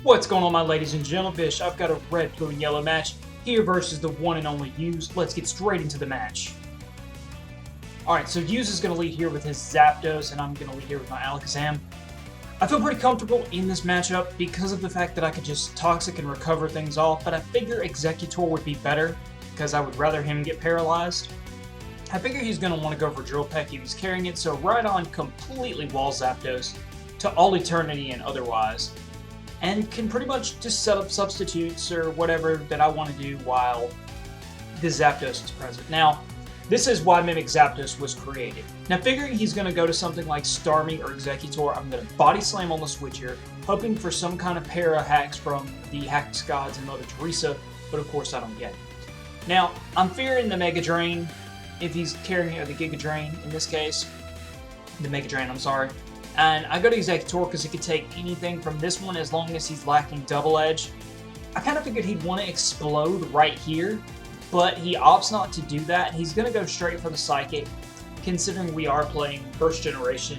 What's going on, my ladies and Gentlefish? I've got a red, blue, and yellow match here versus the one and only Use. Let's get straight into the match. Alright, so Use is going to lead here with his Zapdos, and I'm going to lead here with my Alakazam. I feel pretty comfortable in this matchup because of the fact that I could just Toxic and recover things off, but I figure Executor would be better because I would rather him get paralyzed. I figure he's going to want to go for Drill Peck if he's carrying it, so Rhydon completely walls Zapdos to all eternity and otherwise, and can pretty much just set up substitutes or whatever that I want to do while the Zapdos is present. Now, this is why Mimic Zapdos was created. Now, figuring he's going to go to something like Starmie or Executor, I'm going to Body Slam on the switch here, hoping for some kind of para hacks from the Hacks Gods and Mother Teresa, but of course I don't get it. Now, I'm fearing the Mega Drain, if he's carrying the Giga Drain in this case. The Mega Drain, I'm sorry. And I go to Executor because he could take anything from this one as long as he's lacking Double Edge. I kind of figured he'd want to explode right here, but he opts not to do that. He's going to go straight for the Psychic, considering we are playing first generation.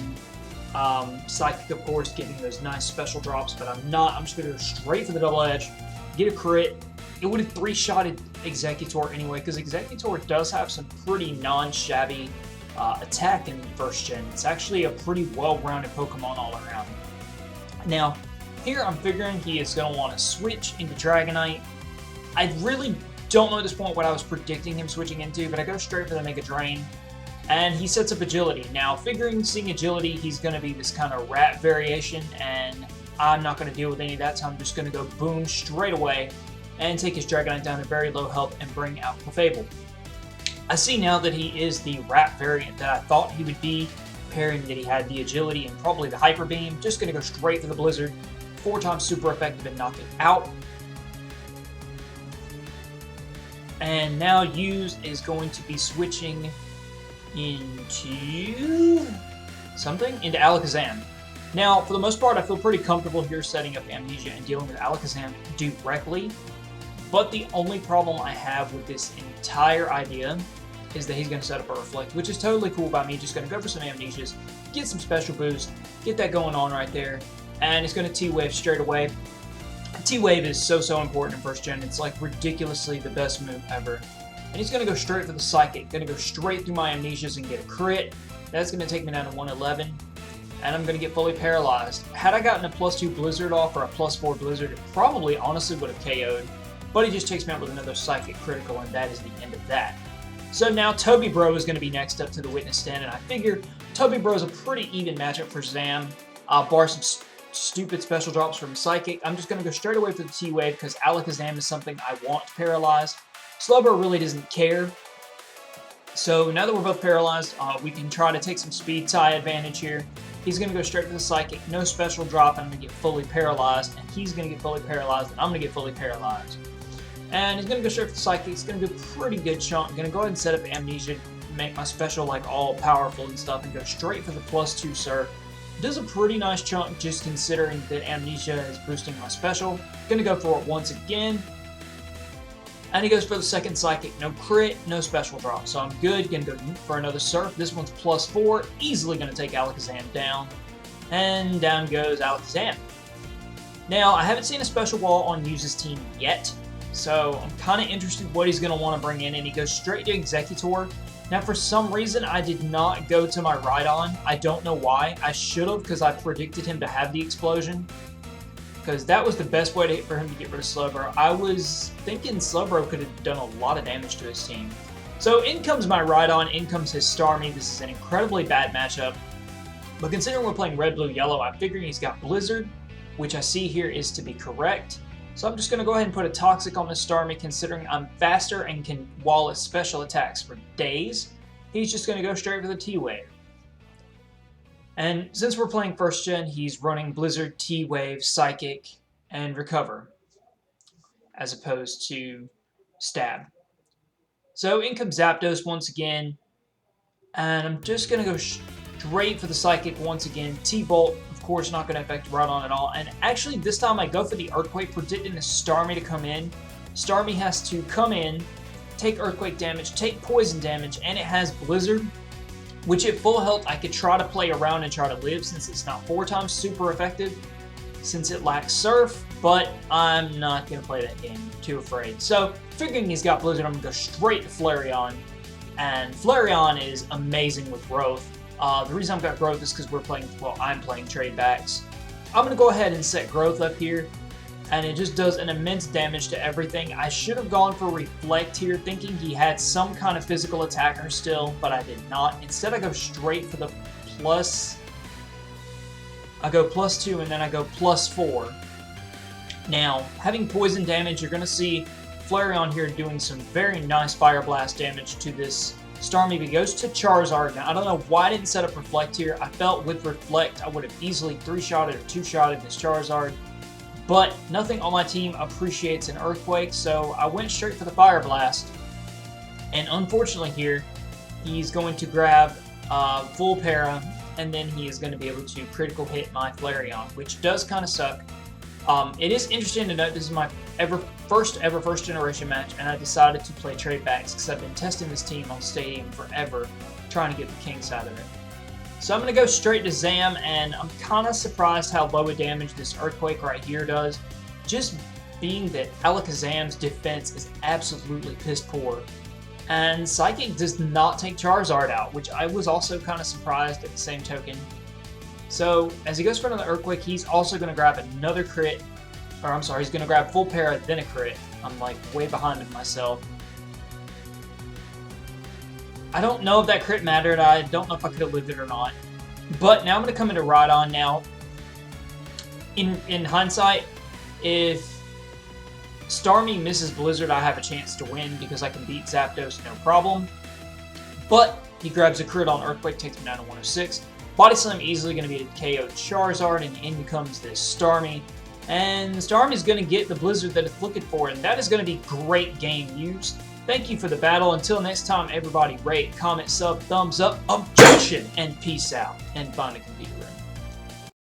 Psychic, of course, getting those nice special drops, but I'm not. I'm just going to go straight for the Double Edge, get a crit. It would have three-shotted Executor anyway, because Executor does have some pretty non-shabby attack in first gen. It's actually a pretty well-rounded Pokemon all around. Now, here I'm figuring he is going to want to switch into Dragonite. I really don't know at this point what I was predicting him switching into, but I go straight for the Mega Drain, and he sets up Agility. Now, seeing Agility, he's going to be this kind of rat variation, and I'm not going to deal with any of that, so I'm just going to go boom straight away and take his Dragonite down to very low health and bring out Clefable. I see now that he is the rat variant that I thought he would be, pairing that he had the Agility and probably the Hyper Beam. Just going to go straight for the Blizzard, 4 times super effective and knock it out. And now Use is going to be switching into Alakazam. Now, for the most part, I feel pretty comfortable here setting up Amnesia and dealing with Alakazam directly. But the only problem I have with this entire idea is that he's going to set up a Reflect, which is totally cool by me. Just going to go for some Amnesias, get some Special Boost, get that going on right there, and it's going to T-Wave straight away. T-Wave is so important in first gen. It's like ridiculously the best move ever. And he's going to go straight for the Psychic, going to go straight through my Amnesias and get a crit. That's going to take me down to 111, and I'm going to get fully paralyzed. Had I gotten a +2 Blizzard off or a +4 Blizzard, it probably honestly would have KO'd. But he just takes me out with another Psychic Critical, and that is the end of that. So now Toby Bro is going to be next up to the witness stand, and I figure Toby Bro is a pretty even matchup for Zam. Bar some stupid special drops from Psychic. I'm just going to go straight away for the T-Wave because Alakazam is something I want paralyzed. Slowbro really doesn't care. So now that we're both paralyzed, we can try to take some speed tie advantage here. He's going to go straight for the Psychic, no special drop, and I'm going to get fully paralyzed, and he's going to get fully paralyzed, and I'm going to get fully paralyzed. And he's going to go straight for the Psychic. It's going to be a pretty good chunk. I'm going to go ahead and set up Amnesia, make my special like all powerful and stuff, and go straight for the +2 Surf. Does a pretty nice chunk just considering that Amnesia is boosting my special. Going to go for it once again. And he goes for the second Psychic. No crit, no special drop. So I'm good. Going to go for another Surf. This one's +4. Easily going to take Alakazam down. And down goes Alakazam. Now, I haven't seen a special wall on Use's team yet. So I'm kind of interested what he's going to want to bring in. And he goes straight to Executor. Now, for some reason, I did not go to my Rhydon. I don't know why. I should have because I predicted him to have the Explosion. Because that was the best way for him to get rid of Slowbro. I was thinking Slowbro could have done a lot of damage to his team. So in comes my Rhydon, in comes his Starmie. This is an incredibly bad matchup. But considering we're playing red, blue, yellow, I'm figuring he's got Blizzard, which I see here is to be correct. So I'm just going to go ahead and put a Toxic on this Starmie, considering I'm faster and can wall his special attacks for days. He's just going to go straight for the T-Wave. And since we're playing first gen, he's running Blizzard, T-Wave, Psychic, and Recover, as opposed to Stab. So in comes Zapdos once again, and I'm just going to go straight for the Psychic once again. T-Bolt, of course, not going to affect Rhydon at all. And actually, this time I go for the Earthquake, predicting the Starmie to come in. Starmie has to come in, take Earthquake damage, take Poison damage, and it has Blizzard. which at full health I could try to play around and try to live since it's not 4 times super effective, since it lacks Surf, but I'm not going to play that game. I'm too afraid. So, figuring he's got Blizzard, I'm going to go straight to Flareon. And Flareon is amazing with growth. The reason I've got growth is because I'm playing Tradebacks. I'm going to go ahead and set growth up here. And it just does an immense damage to everything. I should have gone for Reflect here, thinking he had some kind of physical attacker still, but I did not. Instead, I go straight for the plus. I go +2, and then I go +4. Now, having poison damage, you're going to see Flareon here doing some very nice Fire Blast damage to this Starmie. He goes to Charizard. Now, I don't know why I didn't set up Reflect here. I felt with Reflect, I would have easily 3-shotted or 2-shotted this Charizard. But nothing on my team appreciates an Earthquake, so I went straight for the Fire Blast. And unfortunately here, he's going to grab full para, and then he is going to be able to critical hit my Flareon, which does kind of suck. It is interesting to note this is my first generation match, and I decided to play Tradebacks because I've been testing this team on Stadium forever, trying to get the king side of it. So I'm going to go straight to Zam, and I'm kind of surprised how low a damage this Earthquake right here does. Just being that Alakazam's defense is absolutely piss poor. And Psychic does not take Charizard out, which I was also kind of surprised at the same token. So as he goes for another Earthquake, he's also going to grab another crit. Or I'm sorry, he's going to grab full para, then a crit. I'm like way behind in myself. I don't know if that crit mattered. I don't know if I could have lived it or not. But now I'm going to come into Rhydon now. In hindsight, if Starmie misses Blizzard, I have a chance to win because I can beat Zapdos no problem. But he grabs a crit on Earthquake, takes me down to 106. Body Slam easily going to be a KO Charizard, and in comes this Starmie. And Starmie is going to get the Blizzard that it's looking for, and that is going to be great game use. Thank you for the battle. Until next time, everybody rate, comment, sub, thumbs up, objection, and peace out. And find a compete.